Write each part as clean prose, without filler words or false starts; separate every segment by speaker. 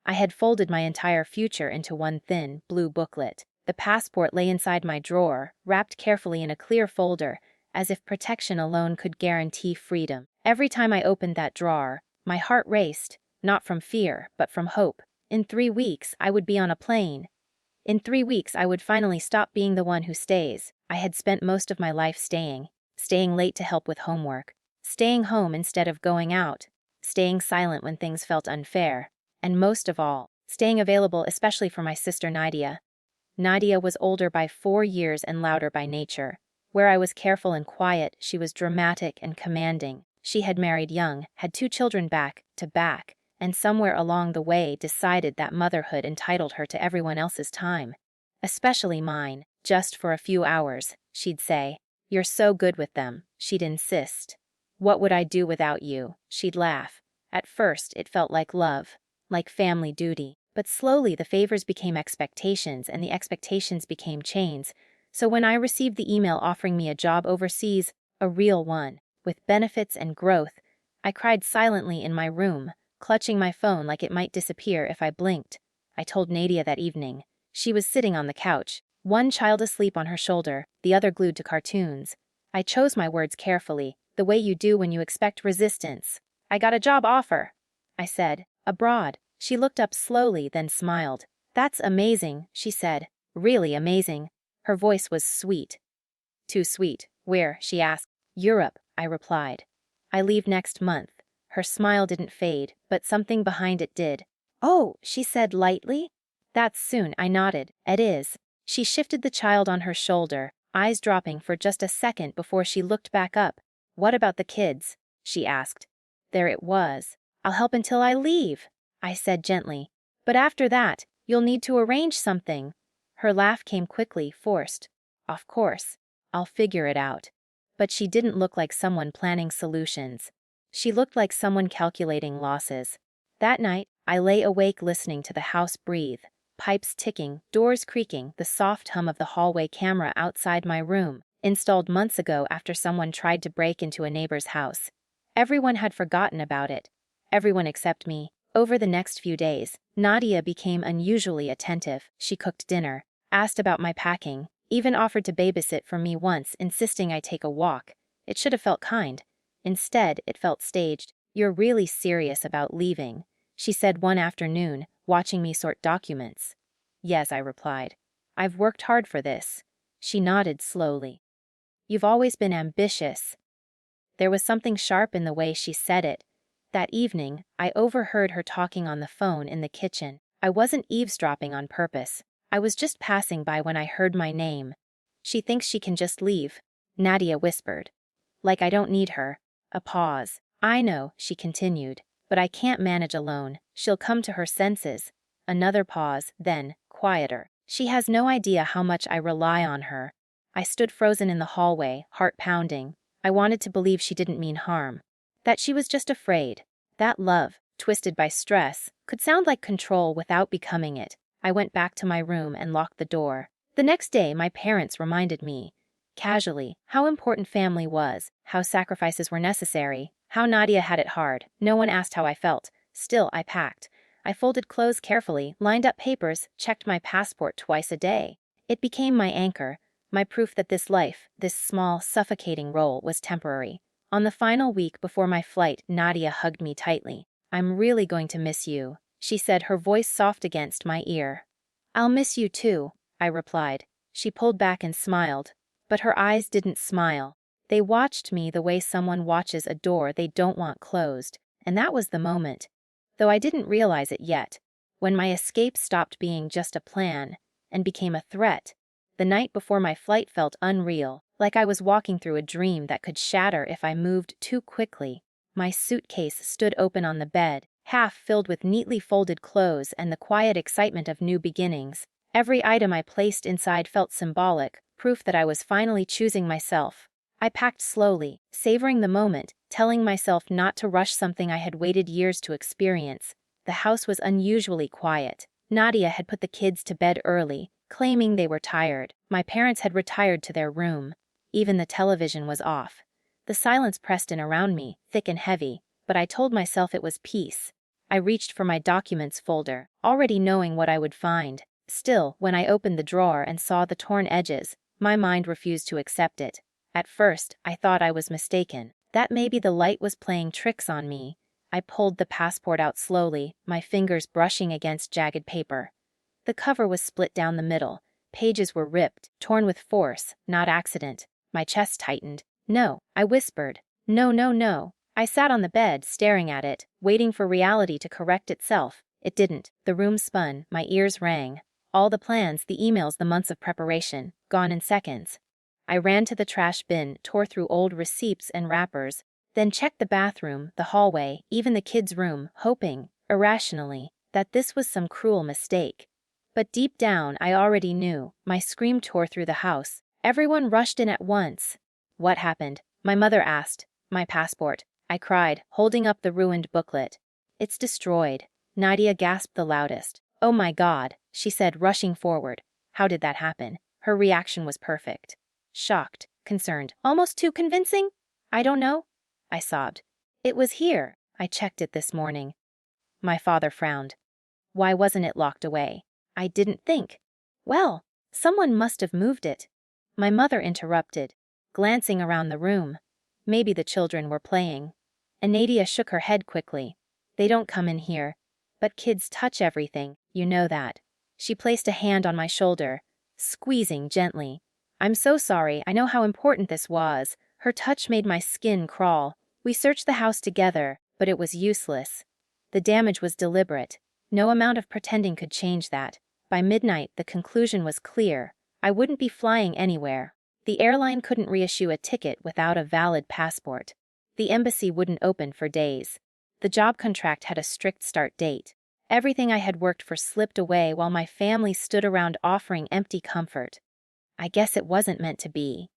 Speaker 1: I had folded my entire future into one thin, blue booklet. The passport lay inside my drawer, wrapped carefully in a clear folder, as if protection alone could guarantee freedom. Every time I opened that drawer, my heart raced, not from fear, but from hope. In 3 weeks, I would be on a plane. In 3 weeks, I would finally stop being the one who stays. I had spent most of my life staying late to help with homework, staying home instead of going out, staying silent when things felt unfair, and most of all, staying available especially for my sister Nadia. Nadia was older by 4 years and louder by nature. Where I was careful and quiet, she was dramatic and commanding. She had married young, had 2 children back to back, and somewhere along the way decided that motherhood entitled her to everyone else's time. Especially mine, just for a few hours, she'd say. You're so good with them, she'd insist. What would I do without you? She'd laugh. At first, it felt like love, like family duty. But slowly the favors became expectations and the expectations became chains. So when I received the email offering me a job overseas, a real one, with benefits and growth, I cried silently in my room, clutching my phone like it might disappear if I blinked. I told Nadia that evening. She was sitting on the couch, one child asleep on her shoulder, the other glued to cartoons. I chose my words carefully, the way you do when you expect resistance. I got a job offer, I said, abroad. She looked up slowly, then smiled. That's amazing, she said. Really amazing. Her voice was sweet. Too sweet. Where? She asked. Europe, I replied. I leave next month. Her smile didn't fade, but something behind it did. Oh, she said lightly. That's soon, I nodded. It is. She shifted the child on her shoulder, eyes dropping for just a second before she looked back up. What about the kids? She asked. There it was. I'll help until I leave, I said gently. But after that, you'll need to arrange something. Her laugh came quickly, forced. Of course. I'll figure it out. But she didn't look like someone planning solutions. She looked like someone calculating losses. That night, I lay awake listening to the house breathe, pipes ticking, doors creaking, the soft hum of the hallway camera outside my room, installed months ago after someone tried to break into a neighbor's house. Everyone had forgotten about it. Everyone except me. Over the next few days, Nadia became unusually attentive. She cooked dinner, asked about my packing, even offered to babysit for me once, insisting I take a walk. It should have felt kind. Instead, it felt staged. You're really serious about leaving, she said one afternoon, watching me sort documents. Yes, I replied. I've worked hard for this. She nodded slowly. You've always been ambitious. There was something sharp in the way she said it. That evening, I overheard her talking on the phone in the kitchen. I wasn't eavesdropping on purpose. I was just passing by when I heard my name. She thinks she can just leave, Nadia whispered. Like I don't need her. A pause. I know, she continued, but I can't manage alone. She'll come to her senses. Another pause, then, quieter. She has no idea how much I rely on her. I stood frozen in the hallway, heart pounding. I wanted to believe she didn't mean harm. That she was just afraid. That love, twisted by stress, could sound like control without becoming it. I went back to my room and locked the door. The next day, my parents reminded me, casually, how important family was, how sacrifices were necessary, how Nadia had it hard. No one asked how I felt. Still, I packed. I folded clothes carefully, lined up papers, checked my passport twice a day. It became my anchor, my proof that this life, this small, suffocating role, was temporary. On the final week before my flight, Nadia hugged me tightly. I'm really going to miss you, she said, her voice soft against my ear. I'll miss you too, I replied. She pulled back and smiled. But her eyes didn't smile. They watched me the way someone watches a door they don't want closed, and that was the moment. Though I didn't realize it yet, when my escape stopped being just a plan and became a threat. The night before my flight felt unreal, like I was walking through a dream that could shatter if I moved too quickly. My suitcase stood open on the bed, half filled with neatly folded clothes and the quiet excitement of new beginnings. Every item I placed inside felt symbolic, proof that I was finally choosing myself. I packed slowly, savoring the moment, telling myself not to rush something I had waited years to experience. The house was unusually quiet. Nadia had put the kids to bed early, claiming they were tired. My parents had retired to their room. Even the television was off. The silence pressed in around me, thick and heavy, but I told myself it was peace. I reached for my documents folder, already knowing what I would find. Still, when I opened the drawer and saw the torn edges, my mind refused to accept it. At first, I thought I was mistaken, that maybe the light was playing tricks on me. I pulled the passport out slowly, my fingers brushing against jagged paper. The cover was split down the middle. Pages were ripped, torn with force, not accident. My chest tightened. No, I whispered. No, no, no. I sat on the bed, staring at it, waiting for reality to correct itself. It didn't. The room spun, my ears rang. All the plans, the emails, the months of preparation, gone in seconds. I ran to the trash bin, tore through old receipts and wrappers, then checked the bathroom, the hallway, even the kids' room, hoping, irrationally, that this was some cruel mistake. But deep down, I already knew. My scream tore through the house. Everyone rushed in at once. What happened? My mother asked. My passport. I cried, holding up the ruined booklet. It's destroyed. Nadia gasped the loudest. Oh my God, she said, rushing forward. How did that happen? Her reaction was perfect. Shocked, concerned, almost too convincing? I don't know, I sobbed. It was here. I checked it this morning. My father frowned. Why wasn't it locked away? I didn't think. Well, someone must have moved it. My mother interrupted, glancing around the room. Maybe the children were playing. And Nadia shook her head quickly. They don't come in here. But kids touch everything, you know that. She placed a hand on my shoulder, squeezing gently. I'm so sorry, I know how important this was. Her touch made my skin crawl. We searched the house together, but it was useless. The damage was deliberate. No amount of pretending could change that. By midnight, the conclusion was clear. I wouldn't be flying anywhere. The airline couldn't reissue a ticket without a valid passport. The embassy wouldn't open for days. The job contract had a strict start date. Everything I had worked for slipped away while my family stood around offering empty comfort. I guess it wasn't meant to be.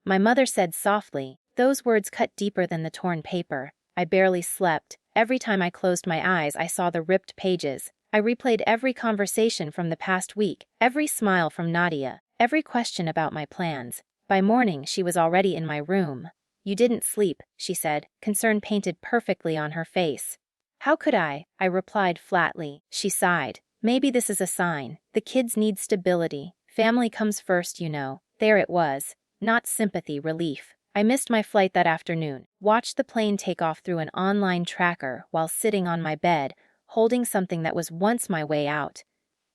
Speaker 1: My mother said softly, those words cut deeper than the torn paper. I barely slept. Every time I closed my eyes, I saw the ripped pages. I replayed every conversation from the past week, every smile from Nadia, every question about my plans. By morning, she was already in my room. You didn't sleep, she said, concern painted perfectly on her face. How could I replied flatly. She sighed. Maybe this is a sign. The kids need stability. Family comes first, you know. There it was. Not sympathy, relief. I missed my flight that afternoon, watched the plane take off through an online tracker while sitting on my bed, holding something that was once my way out.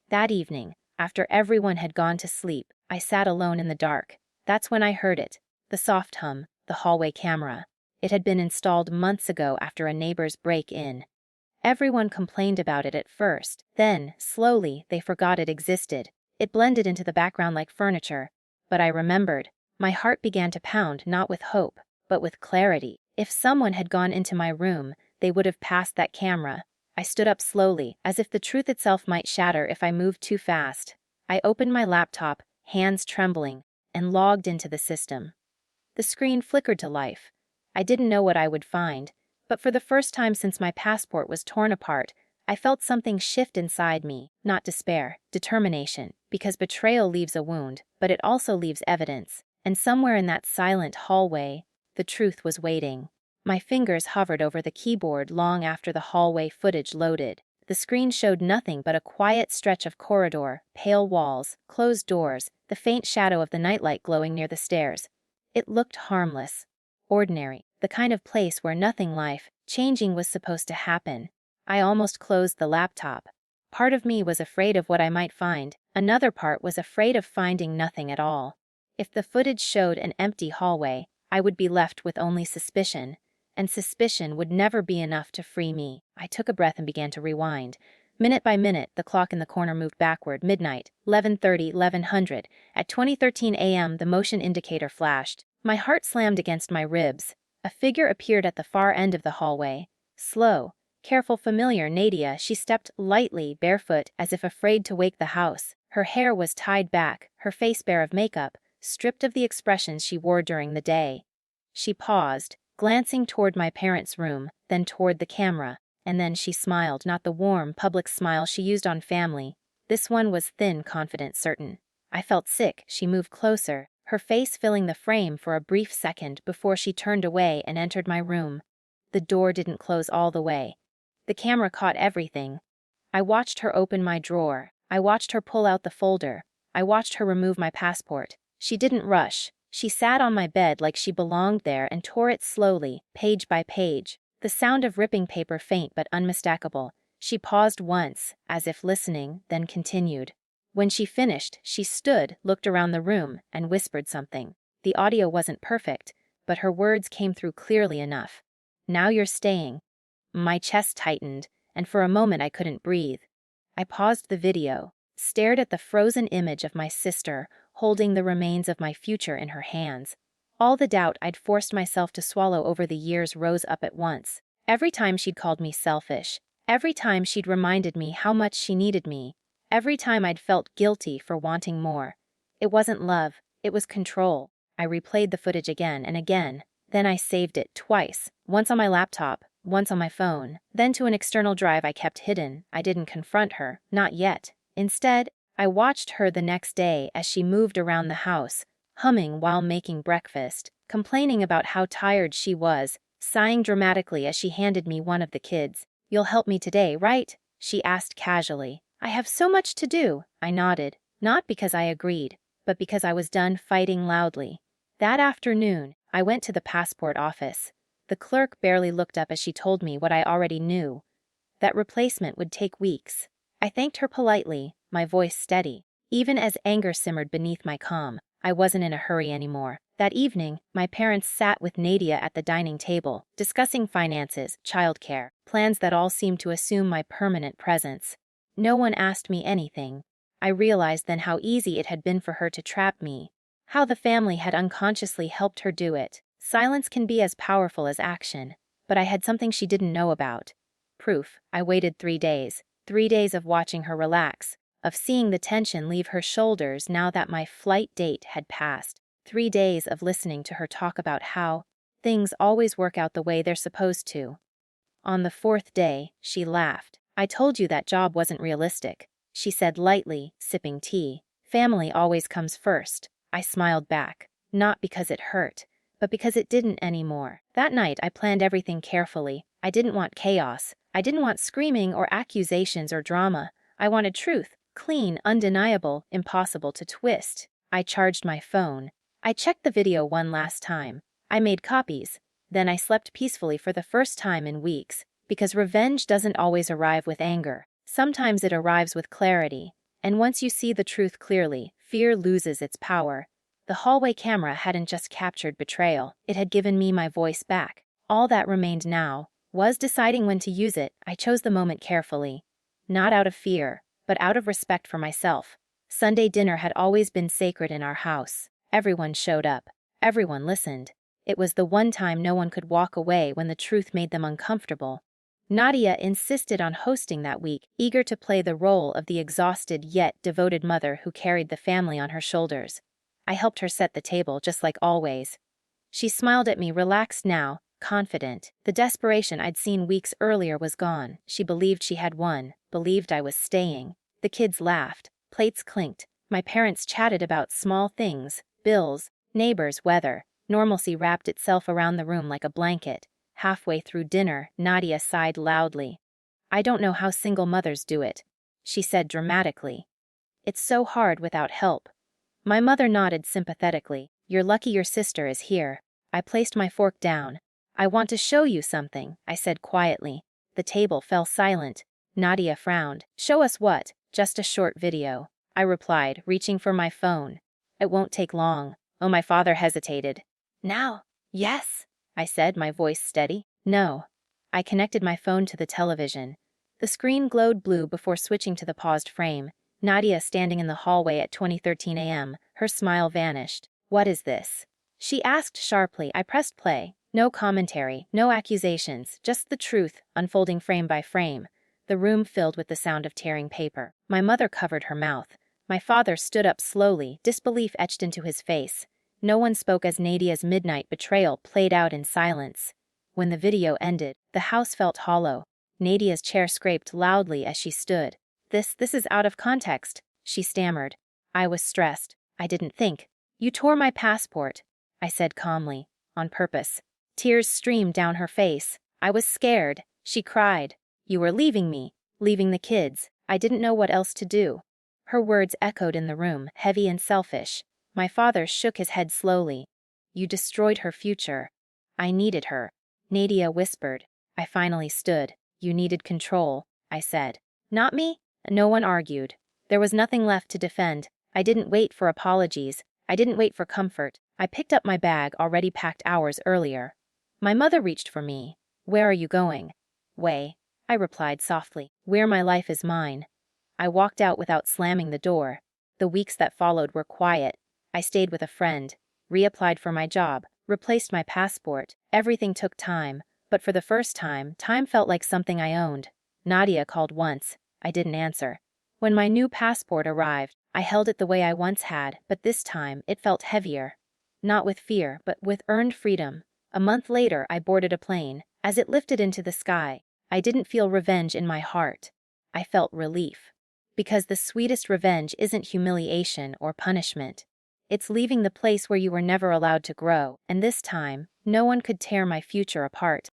Speaker 1: That evening, after everyone had gone to sleep, I sat alone in the dark. That's when I heard it. The soft hum, the hallway camera. It had been installed months ago after a neighbor's break-in. Everyone complained about it at first. Then, slowly, they forgot it existed. It blended into the background like furniture. But I remembered. My heart began to pound, not with hope, but with clarity. If someone had gone into my room, they would have passed that camera. I stood up slowly, as if the truth itself might shatter if I moved too fast. I opened my laptop, hands trembling, and logged into the system. The screen flickered to life. I didn't know what I would find, but for the first time since my passport was torn apart, I felt something shift inside me, not despair, determination, because betrayal leaves a wound, but it also leaves evidence, and somewhere in that silent hallway, the truth was waiting. My fingers hovered over the keyboard long after the hallway footage loaded. The screen showed nothing but a quiet stretch of corridor, pale walls, closed doors, the faint shadow of the nightlight glowing near the stairs. It looked harmless, ordinary, the kind of place where nothing life-changing was supposed to happen. I almost closed the laptop. Part of me was afraid of what I might find. Another part was afraid of finding nothing at all. If the footage showed an empty hallway, I would be left with only suspicion. And suspicion would never be enough to free me. I took a breath and began to rewind. Minute by minute, the clock in the corner moved backward. Midnight, 11:30, 1100. At 20:13 a.m., the motion indicator flashed. My heart slammed against my ribs. A figure appeared at the far end of the hallway. Slow, careful, familiar. Nadia. She stepped lightly, barefoot, as if afraid to wake the house. Her hair was tied back, her face bare of makeup, stripped of the expressions she wore during the day. She paused, glancing toward my parents' room, then toward the camera, and then she smiled, not the warm, public smile she used on family. This one was thin, confident, certain. I felt sick. She moved closer, her face filling the frame for a brief second before she turned away and entered my room. The door didn't close all the way. The camera caught everything. I watched her open my drawer. I watched her pull out the folder. I watched her remove my passport. She didn't rush. She sat on my bed like she belonged there and tore it slowly, page by page. The sound of ripping paper faint but unmistakable. She paused once, as if listening, then continued. When she finished, she stood, looked around the room, and whispered something. The audio wasn't perfect, but her words came through clearly enough. "Now you're staying." My chest tightened, and for a moment I couldn't breathe. I paused the video, stared at the frozen image of my sister, holding the remains of my future in her hands. All the doubt I'd forced myself to swallow over the years rose up at once. Every time she'd called me selfish, every time she'd reminded me how much she needed me, every time I'd felt guilty for wanting more. It wasn't love, it was control. I replayed the footage again and again. Then I saved it twice, once on my laptop, once on my phone, then to an external drive I kept hidden. I didn't confront her, not yet. Instead, I watched her the next day as she moved around the house, humming while making breakfast, complaining about how tired she was, sighing dramatically as she handed me one of the kids. "You'll help me today, right?" she asked casually. "I have so much to do." I nodded, not because I agreed, but because I was done fighting loudly. That afternoon, I went to the passport office. The clerk barely looked up as she told me what I already knew. That replacement would take weeks. I thanked her politely, my voice steady. Even as anger simmered beneath my calm, I wasn't in a hurry anymore. That evening, my parents sat with Nadia at the dining table, discussing finances, childcare, plans that all seemed to assume my permanent presence. No one asked me anything. I realized then how easy it had been for her to trap me, how the family had unconsciously helped her do it. Silence can be as powerful as action, but I had something she didn't know about. Proof. I waited 3 days. 3 days of watching her relax, of seeing the tension leave her shoulders now that my flight date had passed. 3 days of listening to her talk about how things always work out the way they're supposed to. On the 4th day, she laughed. "I told you that job wasn't realistic," she said lightly, sipping tea. "Family always comes first." I smiled back, not because it hurt, but because it didn't anymore. That night I planned everything carefully. I didn't want chaos. I didn't want screaming or accusations or drama. I wanted truth, clean, undeniable, impossible to twist. I charged my phone. I checked the video one last time. I made copies. Then I slept peacefully for the first time in weeks, because revenge doesn't always arrive with anger. Sometimes it arrives with clarity. And once you see the truth clearly, fear loses its power. The hallway camera hadn't just captured betrayal, it had given me my voice back. All that remained now was deciding when to use it. I chose the moment carefully. Not out of fear, but out of respect for myself. Sunday dinner had always been sacred in our house. Everyone showed up. Everyone listened. It was the one time no one could walk away when the truth made them uncomfortable. Nadia insisted on hosting that week, eager to play the role of the exhausted yet devoted mother who carried the family on her shoulders. I helped her set the table, just like always. She smiled at me, relaxed now, confident. The desperation I'd seen weeks earlier was gone. She believed she had won, believed I was staying. The kids laughed, plates clinked. My parents chatted about small things, bills, neighbors, weather. Normalcy wrapped itself around the room like a blanket. Halfway through dinner, Nadia sighed loudly. "I don't know how single mothers do it," she said dramatically. "It's so hard without help." My mother nodded sympathetically. "You're lucky your sister is here." I placed my fork down. "I want to show you something," I said quietly. The table fell silent. Nadia frowned. "Show us what?" "Just a short video," I replied, reaching for my phone. "It won't take long." Oh, my father hesitated. "Now?" "Yes," I said, my voice steady. "No." I connected my phone to the television. The screen glowed blue before switching to the paused frame. Nadia standing in the hallway at 20:13 a.m., her smile vanished. "What is this?" she asked sharply. I pressed play. No commentary, no accusations, just the truth, unfolding frame by frame. The room filled with the sound of tearing paper. My mother covered her mouth. My father stood up slowly, disbelief etched into his face. No one spoke as Nadia's midnight betrayal played out in silence. When the video ended, the house felt hollow. Nadia's chair scraped loudly as she stood. This is out of context," she stammered. I was stressed. I didn't think. "You tore my passport," I said calmly, "on purpose." Tears streamed down her face. "I was scared," she cried. You were leaving me, leaving the kids. I didn't know what else to do." Her words echoed in the room, heavy and selfish. My father shook his head slowly. "You destroyed her future." "I needed her," Nadia whispered. I finally stood. "You needed control," I said. "Not me?" No one argued. There was nothing left to defend. I didn't wait for apologies. I didn't wait for comfort. I picked up my bag, already packed hours earlier. My mother reached for me. "Where are you going?" "Way," I replied softly. "Where my life is mine." I walked out without slamming the door. The weeks that followed were quiet. I stayed with a friend, reapplied for my job, replaced my passport. Everything took time, but for the first time, time felt like something I owned. Nadia called once. I didn't answer. When my new passport arrived, I held it the way I once had, but this time it felt heavier. Not with fear, but with earned freedom. A month later, I boarded a plane. As it lifted into the sky, I didn't feel revenge in my heart. I felt relief. Because the sweetest revenge isn't humiliation or punishment. It's leaving the place where you were never allowed to grow, and this time, no one could tear my future apart.